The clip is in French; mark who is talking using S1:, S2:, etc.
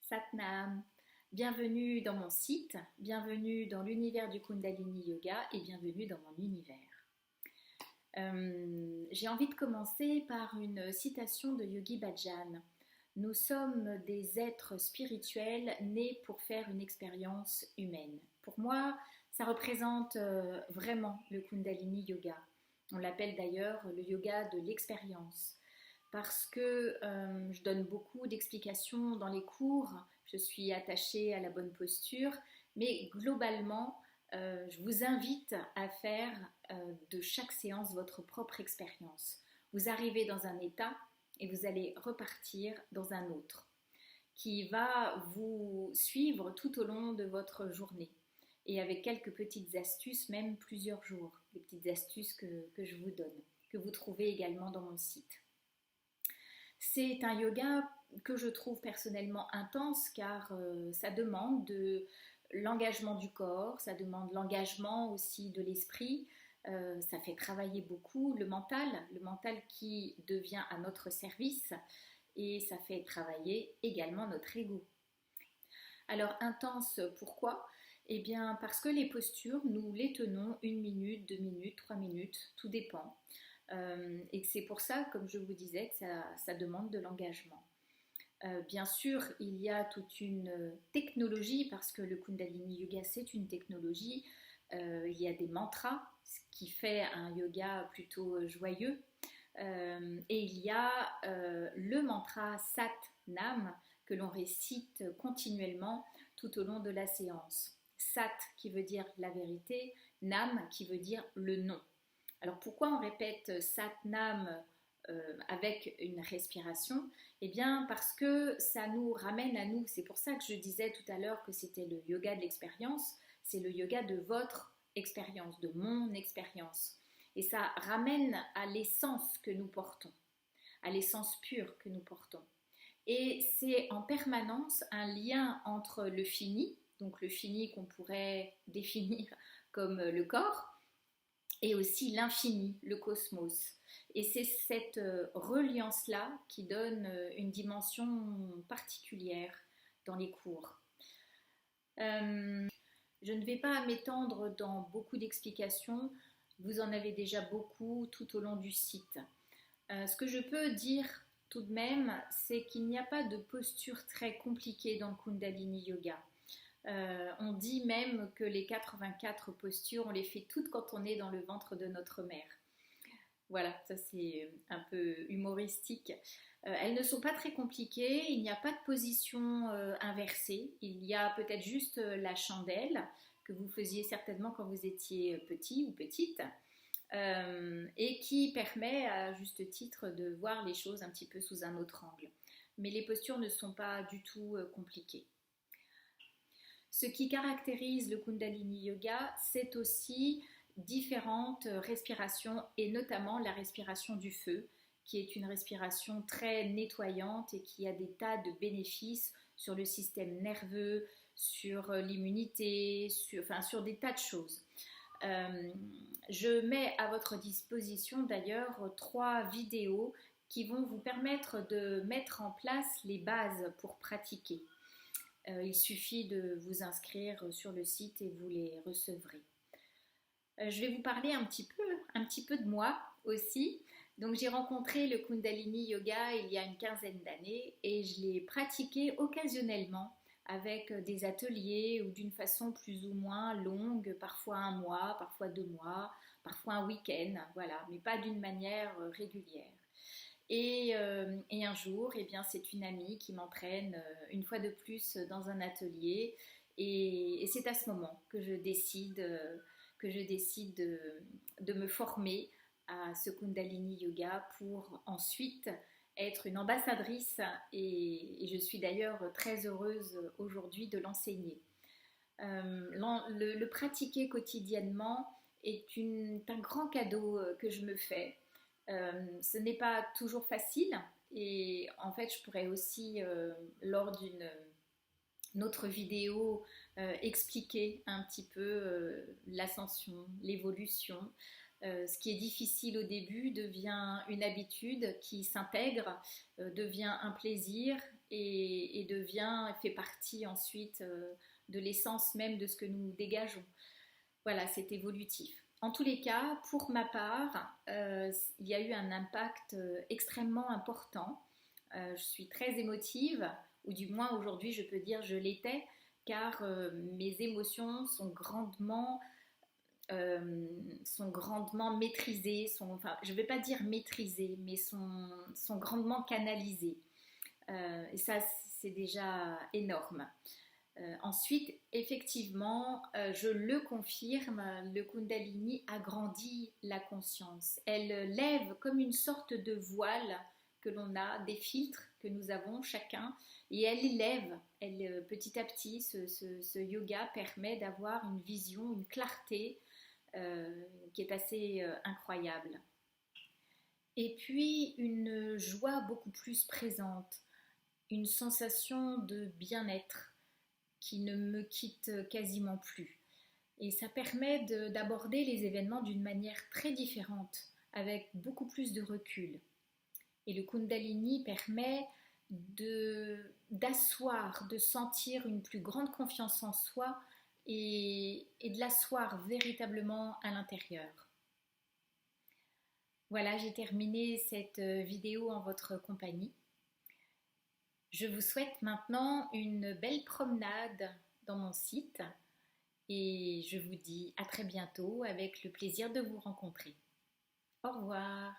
S1: Satnam, bienvenue dans mon site, bienvenue dans l'univers du Kundalini Yoga et bienvenue dans mon univers. J'ai envie de commencer par une citation de Yogi Bhajan. Nous sommes des êtres spirituels nés pour faire une expérience humaine. Pour moi, ça représente vraiment le Kundalini Yoga. On l'appelle d'ailleurs le yoga de l'expérience. Parce que je donne beaucoup d'explications dans les cours, je suis attachée à la bonne posture, mais globalement, je vous invite à faire de chaque séance votre propre expérience. Vous arrivez dans un état et vous allez repartir dans un autre, qui va vous suivre tout au long de votre journée, et avec quelques petites astuces, même plusieurs jours, les petites astuces que je vous donne, que vous trouvez également dans mon site. C'est un yoga que je trouve personnellement intense car ça demande de l'engagement du corps, ça demande l'engagement aussi de l'esprit, ça fait travailler beaucoup le mental qui devient à notre service et ça fait travailler également notre ego. Alors intense, pourquoi ? Eh bien parce que les postures, nous les tenons 1 minute, 2 minutes, 3 minutes, tout dépend. Et c'est pour ça, comme je vous disais, que ça demande de l'engagement. Bien sûr, il y a toute une technologie, parce que le Kundalini Yoga, c'est une technologie. Il y a des mantras, ce qui fait un yoga plutôt joyeux. Et il y a le mantra Sat Nam, que l'on récite continuellement tout au long de la séance. Sat qui veut dire la vérité, Nam qui veut dire le nom. Alors pourquoi on répète Satnam avec une respiration ? Eh bien parce que ça nous ramène à nous. C'est pour ça que je disais tout à l'heure que c'était le yoga de l'expérience. C'est le yoga de votre expérience, de mon expérience. Et ça ramène à l'essence que nous portons, à l'essence pure que nous portons. Et c'est en permanence un lien entre le fini, donc le fini qu'on pourrait définir comme le corps, et aussi l'infini, le cosmos. Et c'est cette reliance-là qui donne une dimension particulière dans les cours. Je ne vais pas m'étendre dans beaucoup d'explications, vous en avez déjà beaucoup tout au long du site. Ce que je peux dire tout de même, c'est qu'il n'y a pas de posture très compliquée dans le Kundalini Yoga. On dit même que les 84 postures, on les fait toutes quand on est dans le ventre de notre mère. Voilà, ça c'est un peu humoristique. Elles ne sont pas très compliquées, il n'y a pas de position inversée. Il y a peut-être juste la chandelle que vous faisiez certainement quand vous étiez petit ou petite et qui permet à juste titre de voir les choses un petit peu sous un autre angle. Mais les postures ne sont pas du tout compliquées. Ce qui caractérise le Kundalini Yoga, c'est aussi différentes respirations et notamment la respiration du feu, qui est une respiration très nettoyante et qui a des tas de bénéfices sur le système nerveux, sur l'immunité, sur des tas de choses. Je mets à votre disposition d'ailleurs 3 vidéos qui vont vous permettre de mettre en place les bases pour pratiquer. Il suffit de vous inscrire sur le site et vous les recevrez. Je vais vous parler un petit peu de moi aussi. Donc j'ai rencontré le Kundalini Yoga il y a une quinzaine d'années et je l'ai pratiqué occasionnellement avec des ateliers ou d'une façon plus ou moins longue, parfois 1 mois, parfois 2 mois, parfois un week-end, voilà, mais pas d'une manière régulière. Et un jour, eh bien, c'est une amie qui m'entraîne une fois de plus dans un atelier et c'est à ce moment que je décide de me former à ce Kundalini Yoga pour ensuite être une ambassadrice et je suis d'ailleurs très heureuse aujourd'hui de l'enseigner. Le pratiquer quotidiennement est un grand cadeau que je me fais. Ce n'est pas toujours facile et en fait je pourrais aussi lors d'une autre vidéo expliquer un petit peu l'ascension, l'évolution. Ce qui est difficile au début devient une habitude qui s'intègre, devient un plaisir et fait partie ensuite de l'essence même de ce que nous dégageons. Voilà, c'est évolutif. En tous les cas, pour ma part, il y a eu un impact extrêmement important. Je suis très émotive, ou du moins aujourd'hui je peux dire je l'étais, car mes émotions sont grandement maîtrisées, enfin je ne vais pas dire maîtrisées, mais sont grandement canalisées. Et ça c'est déjà énorme. Ensuite, effectivement, je le confirme, le Kundalini agrandit la conscience. Elle lève comme une sorte de voile que l'on a, des filtres que nous avons chacun, et elle élève. Petit à petit, ce yoga permet d'avoir une vision, une clarté qui est assez incroyable. Et puis, une joie beaucoup plus présente, une sensation de bien-être qui ne me quitte quasiment plus. Et ça permet d'aborder les événements d'une manière très différente, avec beaucoup plus de recul. Et le Kundalini permet d'asseoir, de sentir une plus grande confiance en soi et de l'asseoir véritablement à l'intérieur. Voilà, j'ai terminé cette vidéo en votre compagnie. Je vous souhaite maintenant une belle promenade dans mon site et je vous dis à très bientôt avec le plaisir de vous rencontrer. Au revoir.